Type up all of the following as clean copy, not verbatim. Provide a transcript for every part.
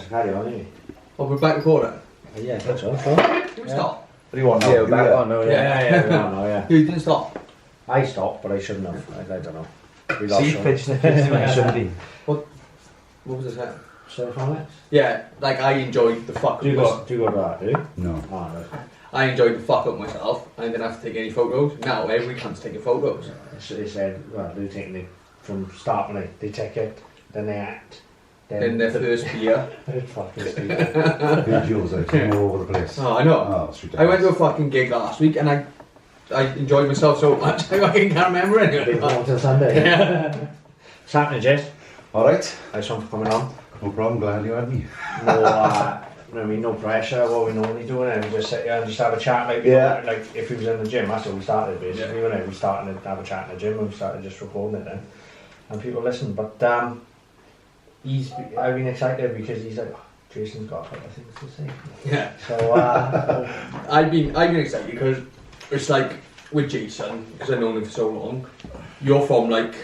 Let's carry on, anyway. Oh, we're back recording? Yeah, I think so. Did we stop? What do you want now? Yeah, we're back on now, Yeah. we're on now, yeah. You didn't stop? I stopped, but I shouldn't have. I don't know. We lost See, some. pitch the shouldn't he? What was it saying? Surf on it? Yeah, like I enjoyed the fuck up. Do you go to that, do you? No. Oh, right. I enjoyed the fuck up myself. I didn't have to take any photos. Now every cunt's taking photos. So they said, well, they're taking it from start when they take it, then they act. Then their first beer. It's fucking stupid. Videos like all over the place. Oh, I know. Oh, it's ridiculous. I went to a fucking gig last week and I enjoyed myself so much I fucking can't remember Been anything. going till Sunday. Yeah. What's happening, Jess? Alright, Thanks for coming on. no problem, glad you had me. No, I mean, no pressure. What we normally do, and we just sit here and just have a chat. Like, Yeah. like if we was in the gym, that's what we started basically. Yeah. When we started to have a chat in the gym, and we started just recording it then, and people listen. But I've been excited because he's like, oh, Jason's got a couple of things to say. Yeah. So I've been excited because it's like with Jason, because I've known him for so long, you're from like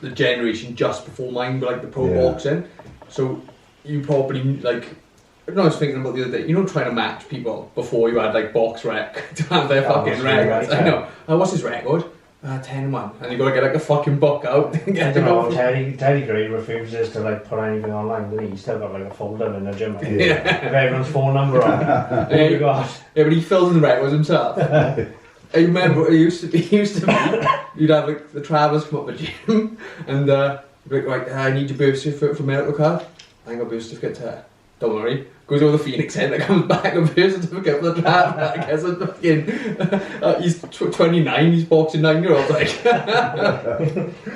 the generation just before mine, like the pro Yeah. boxing. So you probably like, I don't know, I was thinking about the other day, you know, trying to match people before you had like box rec to have their fucking records. right, I know. What's his record? 10-1. And you gotta get like a fucking book out. I don't know. Teddy Gray refuses to like put anything online, doesn't he? He's still got like a folder in the gym with everyone's phone number on. Oh my god. Yeah, but he fills in the records himself. I remember it used to be, you'd have like the travellers come up the gym and you'd be like, right, I need your birth certificate for medical card. I ain't got a birth certificate to don't worry. Goes over the Phoenix Centre, comes back, a birth certificate for the traveller. I guess it's fucking, he's 29, he's boxing 9-year-olds like.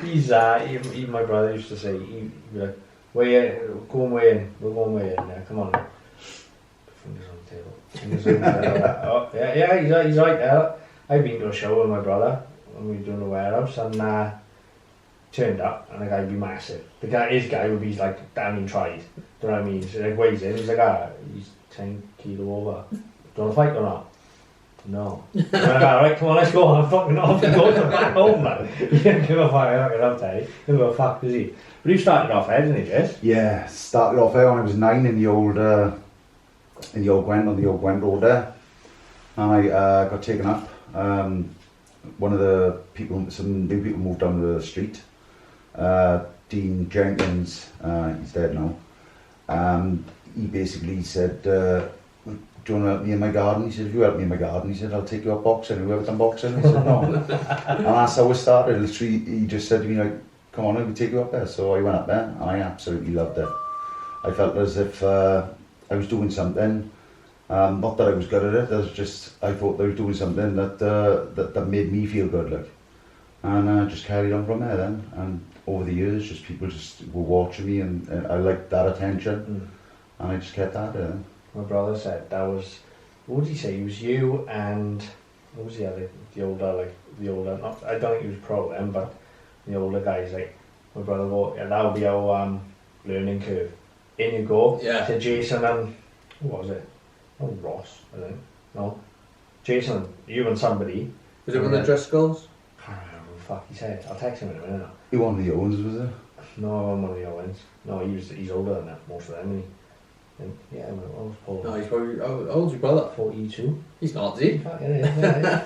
He's even my brother used to say, he'd be like, we're going way in now, come on. Fingers on the table. Fingers on the table. Oh, yeah, he's right there. I've been to a show with my brother when we were doing the warehouse and turned up and the guy would be massive. His guy would be like down and tried. Do you know what I mean? So like weighs in, he's like, he's 10 kilo over. Do you want to fight or not? No. Like, alright, come on, let's go. I'm fucking off and go back home, man. He didn't give a fuck, I'm not gonna have to. He didn't give a fuck, does he? But he started off there, didn't he, Jess? Yeah, started off there when I was 9 in the old Gwent, on the old Gwent road there. And I got taken up. One of the people, some new people moved down the street. Dean Jenkins, he's dead now. He basically said, do you want to help me in my garden? He said, if you help me in my garden, he said, I'll take you up boxing. Have you ever done boxing? I said, no. And that's how it started. Literally, he just said to me, like, come on, I'll take you up there. So I went up there, and I absolutely loved it. I felt as if I was doing something, not that I was good at it, I thought I was doing something that made me feel good, like. And I just carried on from there then. And over the years, just people just were watching me, and I liked that attention, and I just kept at it. My brother said that was, what did he say? It was you and, what was the other, the older, not, I don't think he was pro then, but the older guys, like, my brother go, yeah, that'll be our learning curve. In you go, to Jason and, who was it? Oh, Ross, I think. No. Jason, you and somebody. Was it one of the Driscolls? I can't remember what the fuck he said. I'll text him in a minute now. He won the Owens, was it? No, I wasn't one of the Owens. No, he's older than that, most of them, isn't he? And, yeah, I was Paul. No, he's probably, how old's your brother? 42. He's not, is he? Fuck, yeah.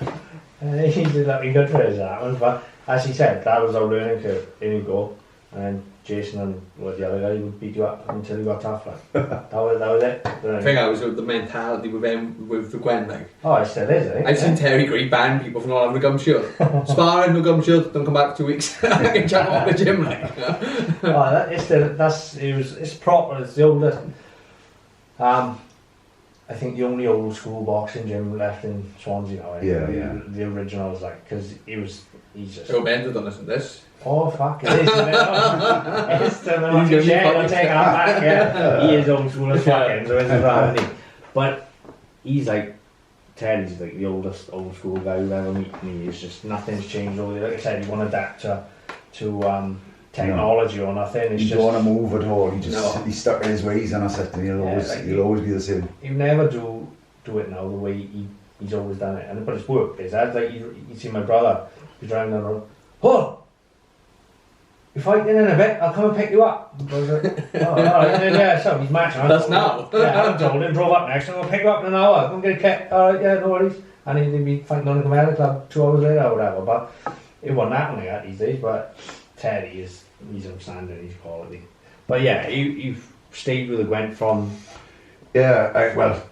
He did that, he good for his that one, but as he said, that was our learning curve. In you go, and then Jason and the other guy would beat you up until you got tough, like. that was it. I think I was with the mentality with the Gwen, like. Oh, it still is, I think. I've seen Terry Gray ban people for not having a gum shield. Sparring, no gum shield, don't come back for 2 weeks. I can jump off the gym, like. It's proper, it's the oldest. I think the only old school boxing gym left in Swansea now. Yeah. The originals, like, because he's just. Joe Bender done this and this. Oh fuck, it is. It's still the one share. I'll take that back. Yeah, he is old school as fucking, so isn't that, isn't he? But he's like, Teddy's like the oldest old school guy you've ever met. He's just nothing's changed over there. Like I said, he won't adapt to technology or nothing. He don't want to move at all. He's stuck in his ways, and I said to him, he'll always be the same. He'll never do it now the way he's always done it. But it's worked. Is that like you see my brother? He's driving down the road. Oh. you're fighting in a bit, I'll come and pick you up. I was like, oh, alright, yeah, so he's matching. That's now. Yeah, I told him, drove up next, I'm going to pick you up in an hour, I'm going to get a kick. Alright, yeah, no worries. And he'd be fighting on the Commander Club 2 hours later or whatever, but it wasn't happening like that these days, but Terry he's outstanding, he's quality. But yeah, you've stayed with the Gwent from... Yeah, well,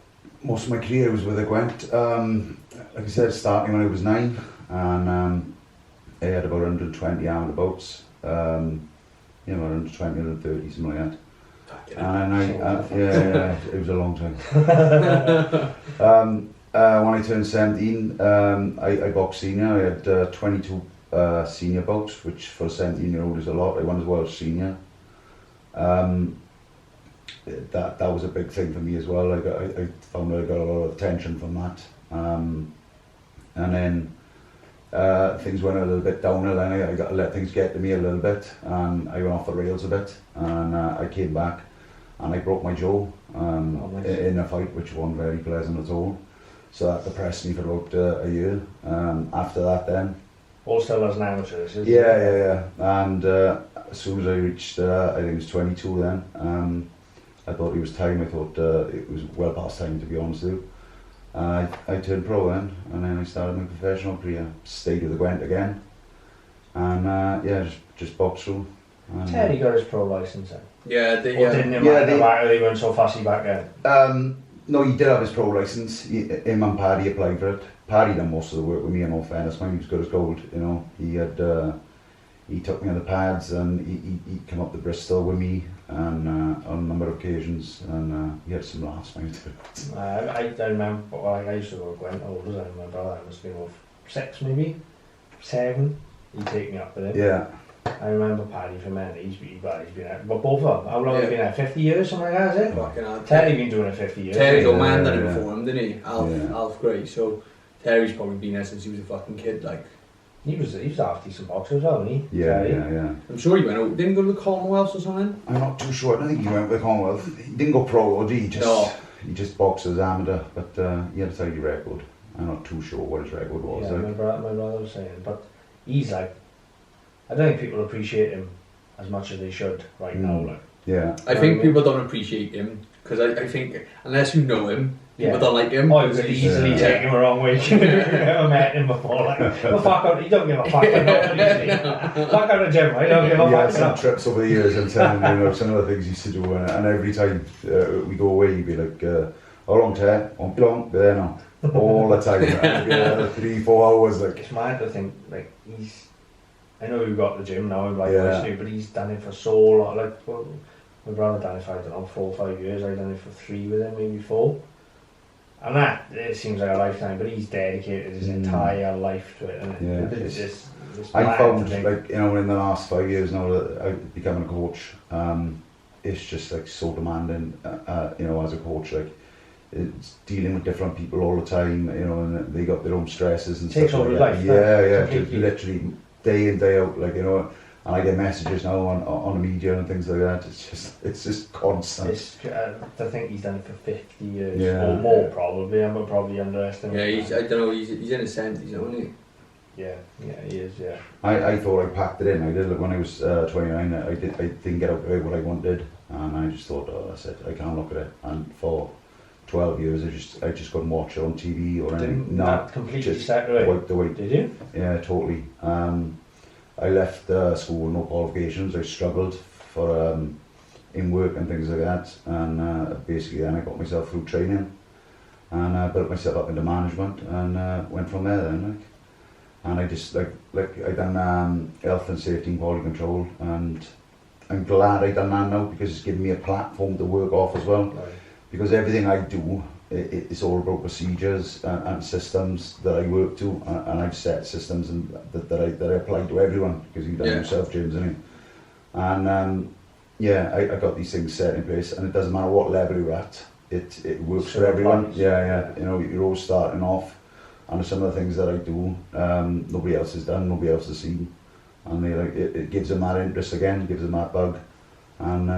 most of my career was with the Gwent. Like I said, starting when I was 9, and I had about 120 amateur boats. You know, 120, 130, something like that. And it was a long time. When I turned 17, I boxed senior. I had 22 senior bouts, which for a 17-year-old is a lot. I won as Welsh senior. That was a big thing for me as well. I found I got a lot of attention from that. And then things went a little bit downhill, and I got to let things get to me a little bit, and I went off the rails a bit, and I came back and I broke my jaw in a fight which wasn't very pleasant at all. So that depressed me for about a year. After that then... All still as an amateur, isn't it? Yeah. And as soon as I reached, I think it was 22 then, I thought it was time. I thought it was well past time, to be honest with you. I turned pro then, and then I started my professional career. Stayed with the Gwent again, and just boxed through. Terry got his pro licence then? Yeah, Or didn't it matter back, they weren't so fussy back then? No, he did have his pro licence. Him and Paddy applied for it. Paddy done most of the work with me, in all fairness. Man, he was good as gold. You know, he took me on the pads, and he came up to Bristol with me, and on a number of occasions, and he had some laughs, mate. I remember, I used to go to Gwent, older than my brother. I must have been 6 maybe, 7. He'd take me up with it. Yeah. I remember Paddy from men. He's been out, but both of them. How long have he been out? 50 years, something like that, is it? Fucking hell. Terry been doing it 50 years. Terry's old man done it before him, didn't he? Yeah. Alf Gray. So Terry's probably been there since he was a fucking kid, like. He was half decent boxer as well, wasn't he? Yeah. I'm sure he went out. Didn't he go to the Commonwealth or something? I'm not too sure. I don't think he went with the Commonwealth. He didn't go pro, or did he? He just boxed as amateur, but he had a tidy record. I'm not too sure what his record was. Yeah, my brother was saying, but he's like, I don't think people appreciate him as much as they should right now. Like. Yeah. I think people don't appreciate him, because I think, unless you know him, people don't like him. Oh, you could easily take him the wrong way. You've never met him before. Like, well, fuck out, he don't give a fuck. Fuck out of gym, I don't give a fuck. He had some trips over the years and telling some of the things he used to do, and every time we go away, he'd be like, how long, Ted? Won't be long, but there now. All the time, like, 3-4 hours. Like. It's mad to think, like, I know you got the gym now, like, but he's done it for so long. Like, well, my brother done it for, I don't know, 4 or 5 years. I've done it for 3 with him, maybe 4. And that, it seems like a lifetime, but he's dedicated his entire life to it. And it's I found, like, in the last 5 years now that I've become a coach, it's just like so demanding, as a coach. Like, it's dealing with different people all the time, and they got their own stresses and takes stuff over like life. Yeah, just literally day in, day out, like, and I get messages now on the media and things like that. It's just constant. I think he's done it for 50 years or more, probably. I'm probably underestimating. Yeah, I don't know. He's in his 70s, isn't he? Yeah, he is. Yeah. I thought I packed it in. I did. Like, when I was 29, I didn't get out what I wanted, and I just thought, oh, that's it. I can't look at it. And for 12 years, I just couldn't watch it on TV or anything. Not completely just set away. Wiped away. Did you? Yeah, totally. I left school with no qualifications. I struggled for in work and things like that, and basically then I got myself through training, and built myself up into management, and went from there then. Like. And I just like I done health and safety and quality control, and I'm glad I done that now, because it's given me a platform to work off as well. Right. Because everything I do, it's all about procedures and systems that I work to, and I've set systems and that I apply to everyone, because you've done yourself, James, isn't it? And I got these things set in place, and it doesn't matter what level you're at, it works for everyone. Yeah. You're all starting off. And some of the things that I do, nobody else has done, nobody else has seen, and it gives them that interest again, gives them that bug, and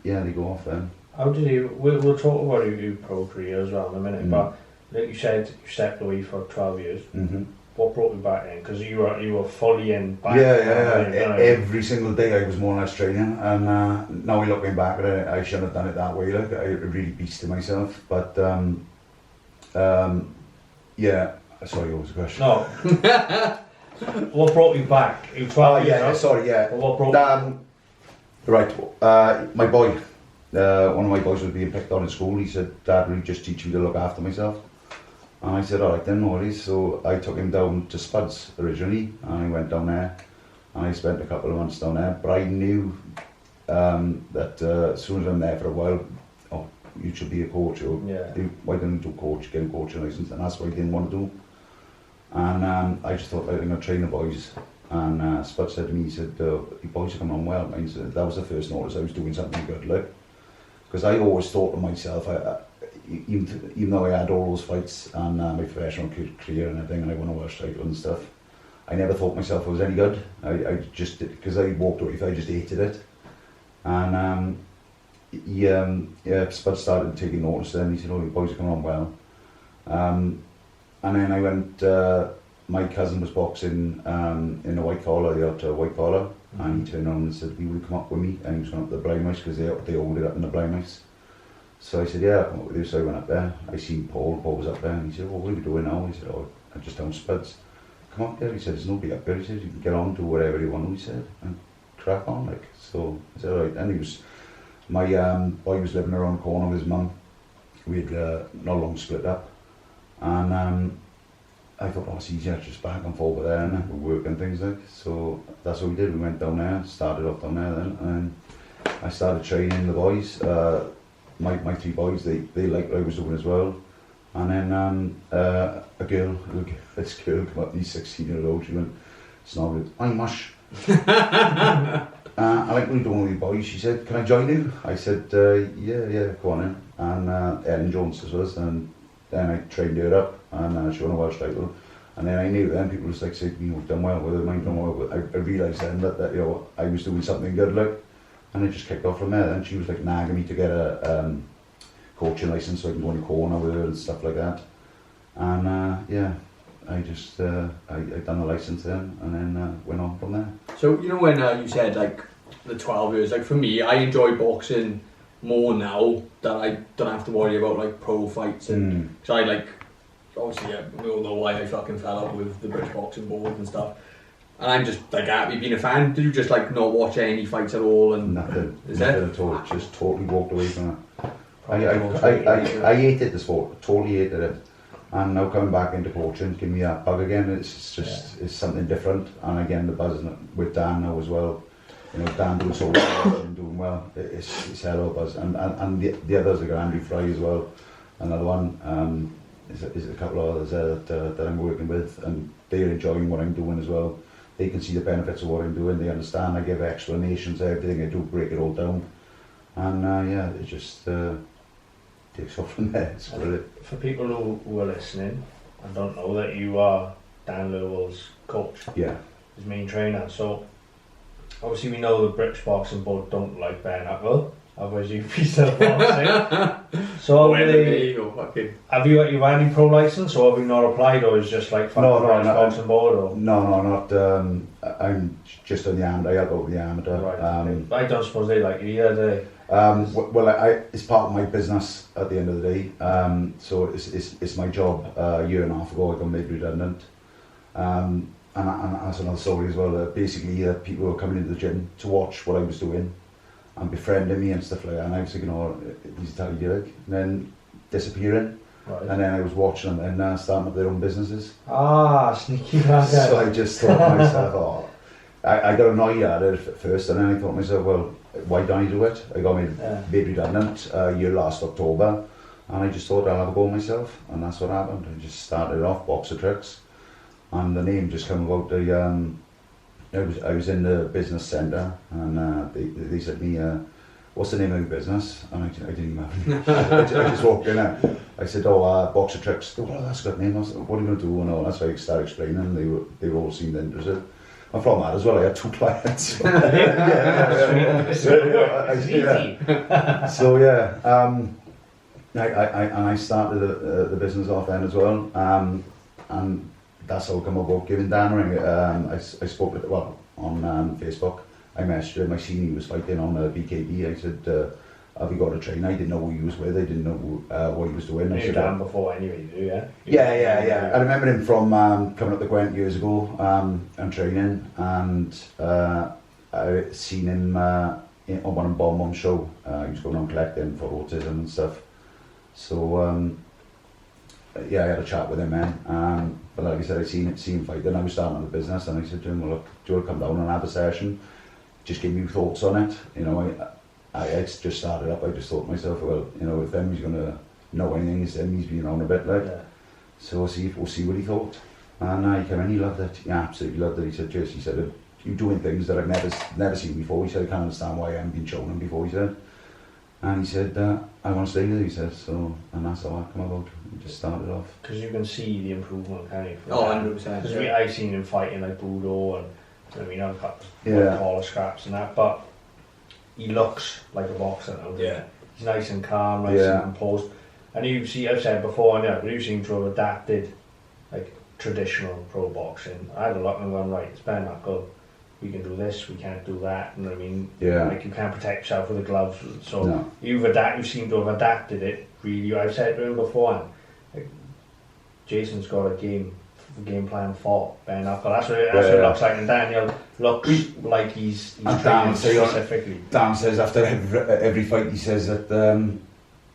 they go off then. How did you? We'll talk about your pro career as well in a minute, but like you said, you stepped away for 12 years. Mm-hmm. what brought you back in? Because you were fully in back. Every single day I was more or less training, and now looking back at it, I shouldn't have done it that way. Like I really beasted myself, but yeah. Sorry, what was the question? No. What brought you back? You were 12 years old. Sorry, yeah. But what brought you? Right, my boy, one of my boys was being picked on in school. He said, "Dad, will you just teach me to look after myself?" And I said, "All right then, no worries." So I took him down to Spuds originally, and I went down there, and I spent a couple of months down there. But I knew that as soon as I'm there for a while, you should be a coach, or why don't you do coach, get a coaching license? And that's what I didn't want to do. And I just thought, like, I'm going to train the boys. And Spud said to me, he said, "Your boys are coming on well." And said, that was the first notice I was doing something good, like. Because I always thought to myself, even though I had all those fights and my professional career and everything, and I won a Welsh title and stuff, I never thought myself I was any good. I just, because I walked away, I just hated it. And Spud started taking notice then. He said, "Oh, your boys are coming on well." And then I went, my cousin was boxing in the white collar, the outer white collar, and he turned around and said, "You would come up with me?" And he was going up to the blind mice, because they hold it up in the blind mice. So I said, "Yeah, I'll come up with you." So I went up there. I seen Paul was up there, and he said, "Well, what are we doing now?" He said, "Oh, I'm just down Spuds." "Come up there." He said, "There's nobody up there." He said, "You can get on, do whatever you want," he said, and crack on, like. So I said, "All right." And he was, my boy was living around the corner with his mum. We'd not long split up. And I thought, it's easier just back and forth there, and we work and things like. So that's what we did. We went down there, started off down there then, and I started training the boys. My three boys, they liked what I was doing as well. And then this girl came up, he's 16-year-old, she went, snorted, "I'm mush." I like what you're doing with your boys. She said, "Can I join you?" I said, yeah, go on in. And Ellen Jones as well, and then I trained her up, and she won a Welsh title. And then I knew then people was like saying to me, "You've done well with it, I've done well with it." I realised then that you know, I was doing something good, like, and it just kicked off from there. Then she was like nagging me to get a coaching licence so I can go in the corner with her and stuff like that. And I just I done the licence then, and then went on from there. So you know when you said like the 12 years, like for me, I enjoy boxing more now that I don't have to worry about like pro fights, and so I like, obviously we all know why I fucking fell out with the British Boxing Board and stuff, and I'm just like happy being a fan. Did you just like not watch any fights at all? And nothing at all. Just totally walked away from it. I hated the sport, totally hated it. And now coming back into coaching, give me that bug again. It's just it's something different. And again, the buzz with Dan now as well. You know, Dan doing so well and doing well. It's hell of a buzz. And the others, like Andy Fry as well. Another one. Is a couple of others that I'm working with, and they're enjoying what I'm doing as well. They can see the benefits of what I'm doing. They understand. I give explanations, everything I do, break it all down. And it just takes off from there. It's brilliant. For people who are listening and don't know that you are Dan Lerwell's coach, his main trainer. So obviously we know the British Boxing Board don't like bare knuckle, otherwise you'd be still boxing. So have you got any pro license, or have you not applied, or is just like no, British Boxing Board? Or? No, not. I'm just on the amateur. I help out with the amateur. Right. I don't suppose they like you either, do they? It's part of my business at the end of the day. So it's my job. A year and a half ago, I got made redundant. And that's another story as well. Basically, people were coming into the gym to watch what I was doing and befriending me and stuff like that. And I was thinking, "Oh, he's a tally jerk," and then disappearing. Right. And then I was watching them and starting up their own businesses. Sneaky bad guy. So I just thought to myself, I got annoyed at it at first, and then I thought to myself, well, why don't I do it? I got made redundant year last October, and I just thought I'll have a go myself, and that's what happened. I just started off Boxer Tricks, and the name just came about. I was in the business centre, and they said to me, "What's the name of your business?" And I didn't even have I just walked in there. I said, Boxer Tricks. They went, "Oh, that's a good name." I said, "What are you going to do?" And all. That's why I started explaining. They all seemed interested. And from that as well, I had 2 clients. I started the business off then as well. And that's how I come about giving Dan a ring. I spoke with, well, on Facebook. I messaged him. I seen he was fighting on BKB. I said, have you got a trainer? I didn't know who he was with. I didn't know what he was doing. You knew Dan before anyway, you do, yeah? Yeah. I remember him from coming up to Gwent years ago and training, and I seen him on one of Bonbon's show. He was going on collecting for autism and stuff. So yeah, I had a chat with him then. But like I said, I seen him fight. Then I was starting the business, and I said to him, well, look, do you want to come down and have a session? Just give me your thoughts on it. You know, I just started up. I just thought to myself, well, you know, if Emmy's going to know anything, it's Emmy's been on a bit, like. Yeah. So we'll see what he thought. And he came in, he loved it. He absolutely loved it. He said, Jess, he said, you're doing things that I've never seen before. He said, I can't understand why I haven't been shown them before, he said. And he said, I want to stay with you, he said. So, and that's how I come about. We just started off. Because you can see the improvement, can't you? 100%. Because I've seen him fighting like Budo, and I mean, I've got taller scraps and that, but he looks like a boxer now. Yeah. He's nice and calm, nice and composed. And you see, I've said before, but you seem to have adapted like traditional pro boxing. I had a lot of them going, right, it's bare knuckle, we can do this, we can't do that, you know what I mean? Yeah. Like you can't protect yourself with the gloves. So you seem to have adapted it really. I've said to him before, like, Jason's got a game plan for bare knuckle. That's what it looks like, and Daniel looks like he's training specifically. Dan says after every fight, he says that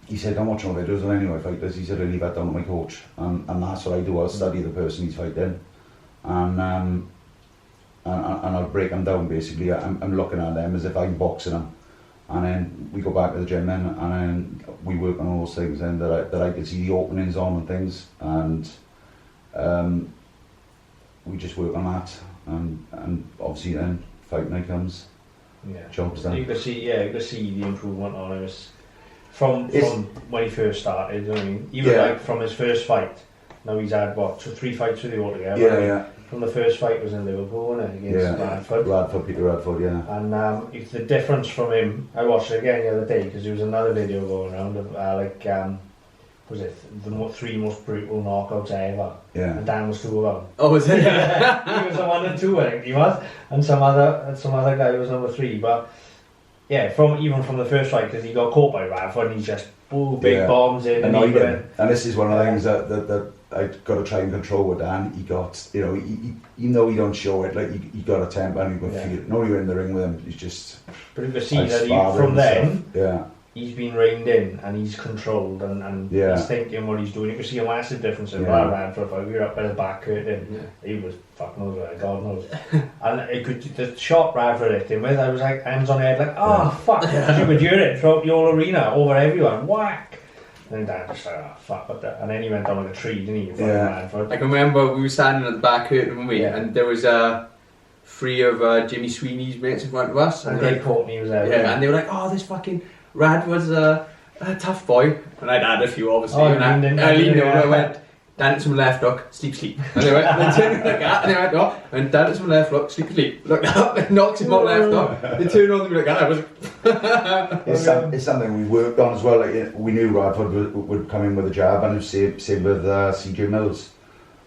he said, I'm watching all videos of any of my fighters. He said, I leave that down to my coach, and that's what I do. I'll study the person he's fighting, and I'll break them down. Basically, I'm looking at them as if I'm boxing them, and then we go back to the gym and then we work on all those things and that I can see the openings on and things, and we just work on that, and obviously then fight night comes. Yeah, jobs done. You can see the improvement on him from when he first started. You know what I mean? Even like from his first fight. Now he's had 3 fights with you altogether. Yeah. From the first fight was in Liverpool, wasn't it, against Radford. Peter Radford, yeah. And it's the difference from him. I watched it again the other day because there was another video going around of was it the 3 most brutal knockouts ever? Yeah. And Dan was 2 of them. Oh, was it? He was the 1 and 2, I think he was, and some other guy was number 3. But yeah, even from the first fight, because he got caught by Radford, and he just big bombs in and and this is one of the things that I got to try and control with Dan. He got, you know, even though he don't show it, like he got a temper and you can feel it. No, you're in the ring with him. He's just. But you can see that from then. He's been reined in and he's controlled and he's thinking what he's doing. You can see a massive difference in Radford. If we were up by the back curtain, he was fuck knows where, God knows. And the shot Radford hit him with, I was like hands on head, like, fuck, you would hear it throughout the whole arena, over everyone, whack. And then Dan just like, fuck, what the, and then he went down like a tree, didn't he? Radford. I can remember we were standing at the back curtain, weren't we? And there was 3 of Jimmy Sweeney's mates in front of us. And they caught me, he was there. Yeah, and they were like, oh, this fucking Radford's a tough boy. And I'd had a few, obviously. I leaned over, I went, Dan to my left hook, sleep. And they went, they turned like that, and they went, oh, and Dan to my left hook, sleep. Looked up, and knocks him out left hook. They turned on to me like that. I was it's something we worked on as well. Like, we knew Radford would come in with a jab, and same with CJ Mills.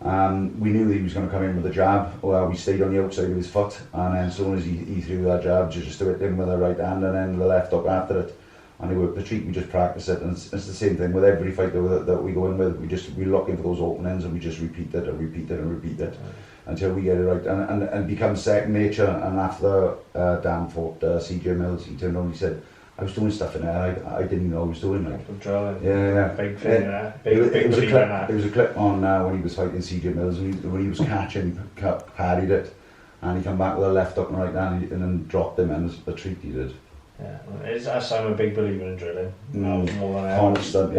We knew that he was going to come in with a jab. Well, we stayed on the outside with his foot, and then as soon as he threw that jab, just to hit him with the right hand, and then the left hook after it. And he worked the treat, we just practice it, and it's the same thing with every fight that we go in with. We look into those openings and we just repeat it until we get it right, and becomes second nature. And after Dan fought CJ Mills, he turned on and he said, I was doing stuff in there I didn't know I was doing, like. Big thing, it was a clip on when he was fighting CJ Mills, and when he was catching, parried it, and he came back with a left hook and right hand and then dropped him, and the treat he did. Yeah, I'm a big believer in drilling. More than ever. Constant,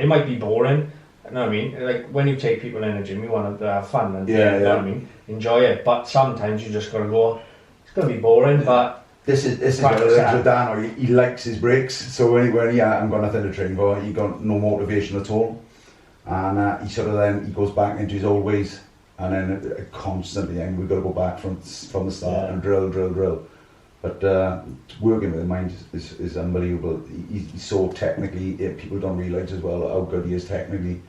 It might be boring. You know what I mean? Like when you take people in a gym, you want to have fun and you know what I mean? Enjoy it. But sometimes you just got to go. It's going to be boring, but this is one of the things with Dan. Or he likes his breaks. So when he I'm got nothing to train for, he got no motivation at all, and he sort of then he goes back into his old ways, and then constantly, and we've got to go back from the start and drill. But working with him, mind is unbelievable. He's so technically, people don't realise as well how good he is technically.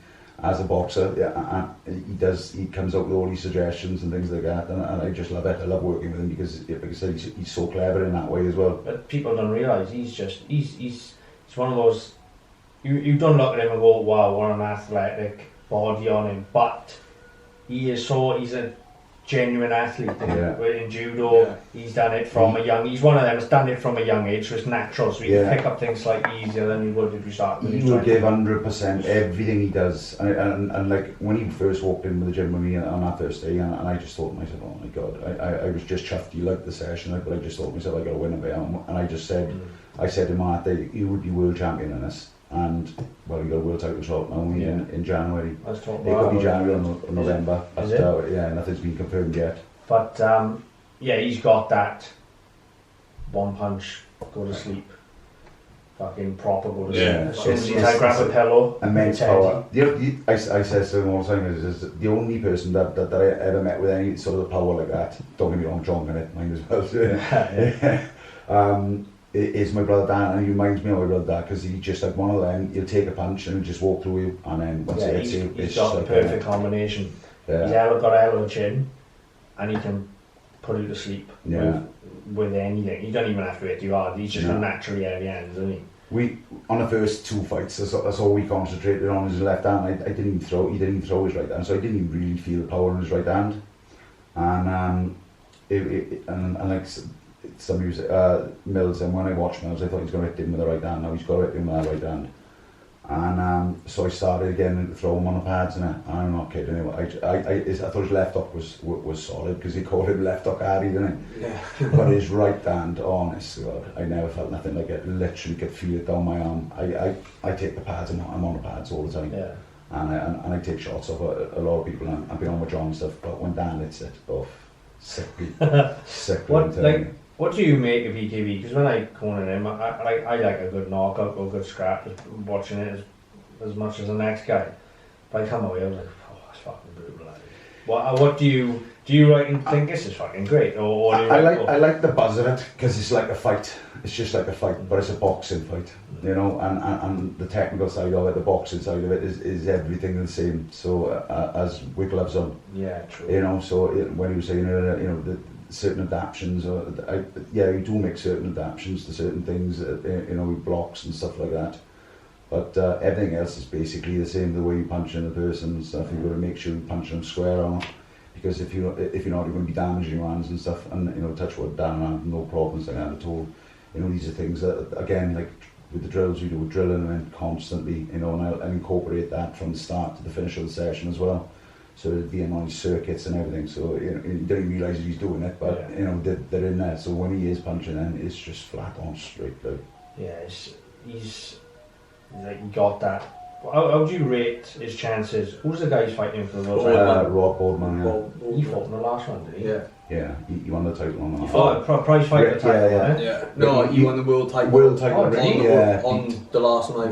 as a boxer. Yeah, and he comes out with all these suggestions and things like that, and I just love it. I love working with him because, like I said, he's so clever in that way as well. But people don't realise he's one of those. You don't look at him and go, wow, what an athletic body on him, but he's a genuine athlete. In judo, he's done it from a young. He's one of them that's done it from a young age, so it's natural. So he can pick up things slightly easier than you would if you start. He will give 100% everything he does, and like when he first walked in with the gym with me on that first day, and I just thought to myself, oh my god, I was just chuffed. He liked the session, but I just thought to myself, I got to win a bit, and I just said, I said to him on that day, you would be world champion in this. And well, we got a world title shot now in January. It could be January or November. Nothing's been confirmed yet. But he's got that one punch, go to sleep, fucking proper go to sleep. As soon as I grab a pillow, immense power. I said to him all the time, is the only person that I ever met with any sort of power like that. Don't get me wrong, John can it, mine as well. Is my brother Dan, and he reminds me of my brother Dan because he's just like one of them. He'll take a punch and he'll just walk through you, and then once he hits you, he's got the perfect combination. He's got a hell of a chin, and he can put you to sleep with anything. You don't even have to hit you hard. He's just a naturally heavy hand, isn't he? We on the first 2 fights, that's all we concentrated on his left hand. I didn't even throw. He didn't even throw his right hand, so I didn't even really feel the power in his right hand. And like somebody was Mills, and when I watched Mills, I thought he was going to hit him with the right hand. Now he's got to hit him with the right hand. And so I started again to throw him on the pads, and I'm not kidding. I thought his left hook was solid because he called him left hook Harry, didn't he? Yeah. But his right hand, honest God, I never felt nothing like it. Literally could feel it down my arm. I take the pads, and I'm on the pads all the time. Yeah. And I take shots off a lot of people. I've been on with John and stuff, but when Dan hits it, sickly. What do you make of BKB? Because when I corner him, I like a good knockout or a good scrap, watching it as much as the next guy. But I come away, I was like, oh, that's fucking brutal. What do you think this is fucking great? Or do you I like the buzz of it because it's like a fight. It's just like a fight, but it's a boxing fight, you know. And the technical side of it, the boxing side of it is everything the same. So as with gloves on, yeah, true. You know. So when he was saying, the certain adaptations, you do make certain adaptations to certain things, with blocks and stuff like that. But everything else is basically the same. The way you punch in the person and stuff, you've got to make sure you punch them square on, because if you're not, you're going to be damaging your hands and stuff. And touch wood, Dan, no problems like that at all. These are things that, again, like with the drills we do, we're drilling them in constantly. And I'll incorporate that from the start to the finish of the session as well. So it'll be on circuits and everything. So you don't even realise he's doing it, but they're in there. So when he is punching in, it's just flat on straight. Yeah, he's like, he got that. How do you rate his chances? Who's the guy he's fighting for the world title? Rob Boardman. He fought in the last one, did he? Yeah, he won the title on that. He fought a prize fight for the title, No, he won the world title. World title, on the last one.